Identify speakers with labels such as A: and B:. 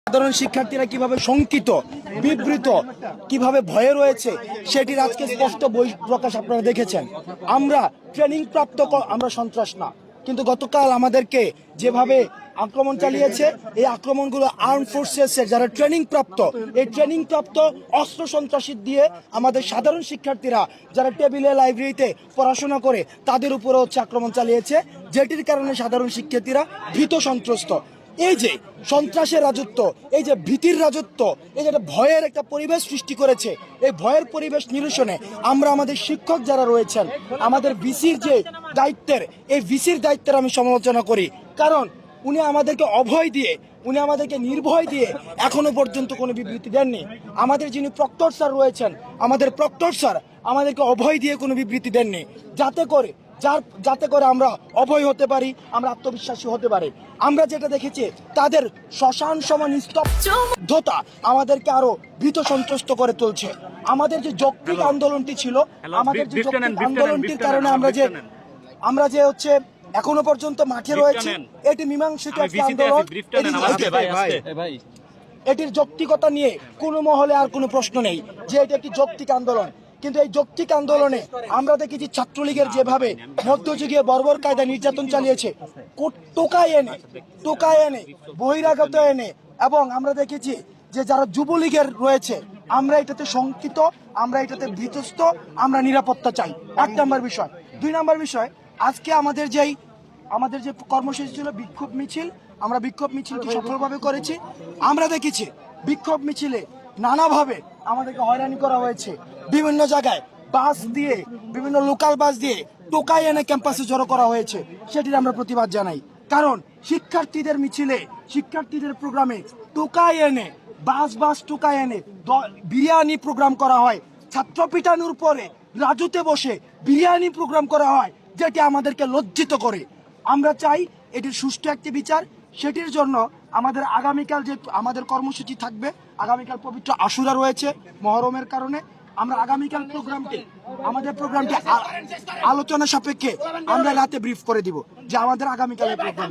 A: সাধারণ শিক্ষার্থীরা কিভাবে শঙ্কিত, বিবৃত, কিভাবে ভয়ে রয়েছে সেটির আজকে স্পষ্ট বহিঃপ্রকাশ আপনারা দেখেছেন। আমরা ট্রেনিং প্রাপ্ত, আমরা সন্ত্রাস না, কিন্তু গতকাল আমাদেরকে যেভাবে আক্রমণ চালিয়েছে, এই আক্রমণগুলো আর্ম ফোর্সেসের যারা ট্রেনিং প্রাপ্ত, এই ট্রেনিং প্রাপ্ত অস্ত্র সন্ত্রাসী দিয়ে আমাদের সাধারণ শিক্ষার্থীরা যারা টেবিলে লাইব্রেরিতে পড়াশোনা করে তাদের উপরে হচ্ছে আক্রমণ চালিয়েছে, যেটির কারণে সাধারণ শিক্ষার্থীরা ভীত সন্ত্রস্ত। এই যে সন্ত্রাসের রাজত্ব, এই যে ভীতির রাজত্ব, এই যে ভয়ের একটা পরিবেশ সৃষ্টি করেছে, এই ভয়ের পরিবেশ নিরসনে আমরা আমাদের শিক্ষক যারা রয়েছেন, আমাদের ভিসির যে দায়িত্বের, এই ভিসির দায়িত্বের আমি সমালোচনা করি। কারণ উনি আমাদেরকে অভয় দিয়ে, উনি আমাদেরকে নির্ভয় দিয়ে এখনো পর্যন্ত কোনো বিবৃতি দেননি। আমাদের যিনি প্রক্টর স্যার রয়েছেন, আমাদের প্রক্টর স্যার আমাদেরকে অভয় দিয়ে কোনো বিবৃতি দেননি, যাতে করে আমরা অভয় হতে পারি, আমরা আত্মবিশ্বাসী হতে পারি। আমরা যেটা দেখেছি, তাদের শ্মশান সমান নিস্তব্ধতা আমাদেরকে আরো ভীত সন্ত্রস্ত করে তুলছে। আমাদের যে যৌক্তিক আন্দোলনটি ছিল, আমাদের যে যৌক্তিক আন্দোলনটির কারণে আমরা যে হচ্ছে এখনো পর্যন্ত মাঠে রয়েছে, এটি মীমাংসিত আন্দোলন। এটির যৌক্তিকতা নিয়ে কোনো মহলে আর কোনো প্রশ্ন নেই যে এটি একটি যৌক্তিক আন্দোলন। কিন্তু এই যৌক্তিক আন্দোলনে আমরা দেখেছি ছাত্রলীগের যেভাবে মধ্যযুগীয় বর্বর কায়দা নির্যাতন চালিয়েছে, টোকায় এনে বহিরাগত এনে, এবং আমরা দেখেছি যে যারা যুবলীগের রয়েছে, আমরা এটাতে শঙ্কিত, আমরা এটাতে ভীতস্ত, আমরা নিরাপত্তা চাই। 1 নম্বর বিষয়। 2 নম্বর বিষয়, আজকে আমাদের যে কর্মসূচি ছিল বিক্ষোভ মিছিল, আমরা বিক্ষোভ মিছিলটি সফলভাবে করেছি। আমরা দেখেছি বিক্ষোভ মিছিলে নানাভাবে আমাদেরকে হয়রানি করা হয়েছে, বিভিন্ন জায়গায় বাস দিয়ে, বিভিন্ন লোকাল বাস দিয়ে টোকাই এনে ক্যাম্পাসে জড়ো করা হয়েছে, সেটির আমরা প্রতিবাদ জানাই। কারণ শিক্ষার্থীদের মিছিলে, শিক্ষার্থীদের প্রোগ্রামে টোকাই এনে, বাস টোকাই এনে বিরিয়ানি প্রোগ্রাম করা হয়, ছাত্র পিটানোর পরে রাজুতে বসে বিরিয়ানি প্রোগ্রাম করা হয়, যেটি আমাদেরকে লজ্জিত করে। আমরা চাই এটির সুষ্ঠু একটি বিচার। সেটির জন্য আমাদের আগামীকাল যে আমাদের কর্মসূচি থাকবে, আগামীকাল পবিত্র আশুরা রয়েছে মহরমের কারণে, আমরা আগামীকাল আমাদের প্রোগ্রামটি আলোচনা সাপেক্ষে আমরা রাতে ব্রিফ করে দিব যে আমাদের আগামীকালের প্রোগ্রাম।